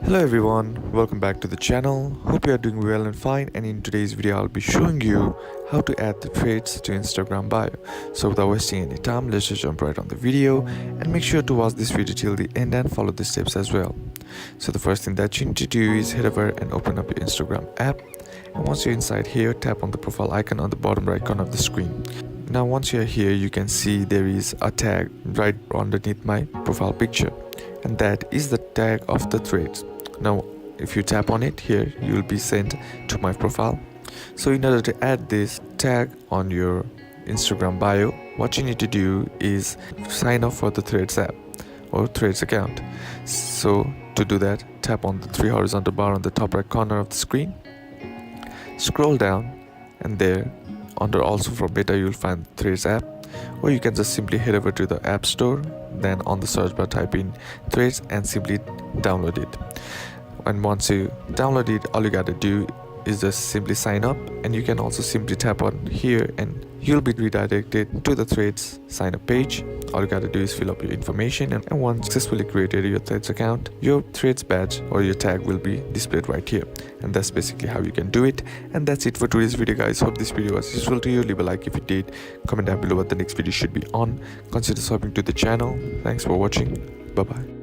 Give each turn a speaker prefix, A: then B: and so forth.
A: Hello everyone, welcome back to the channel. Hope you are doing well and fine, and in today's video I'll be showing you how to add the threads to Instagram bio. So without wasting any time, let's just jump right on the video and make sure to watch this video till the end and follow the steps as well. So the first thing that you need to do is head over and open up your Instagram app, and once you're inside here, tap on the profile icon on the bottom right corner of the screen. Now once you're here, you can see there is a tag right underneath my profile picture, and that is the tag of the threads. Now if you tap on it here, you will be sent to my profile. So in order to add this tag on your Instagram bio, what you need to do is sign up for the Threads app or Threads account. So to do that, tap on the three horizontal bar on the top right corner of the screen, scroll down, and there under also for beta you'll find Threads app, or you can just simply head over to the app store, then on the search bar type in Threads and simply download it. And once you download it, all you gotta do is just simply sign up, and you can also simply tap on here and you'll be redirected to the Threads sign up page. All you gotta do is fill up your information, and once successfully created your Threads account, your Threads badge or your tag will be displayed right here. And that's basically how you can do it. And that's it for today's video, guys. Hope this video was useful to you. Leave a like if you did, comment down below what the next video should be on, consider subscribing to the channel. Thanks for watching. Bye bye.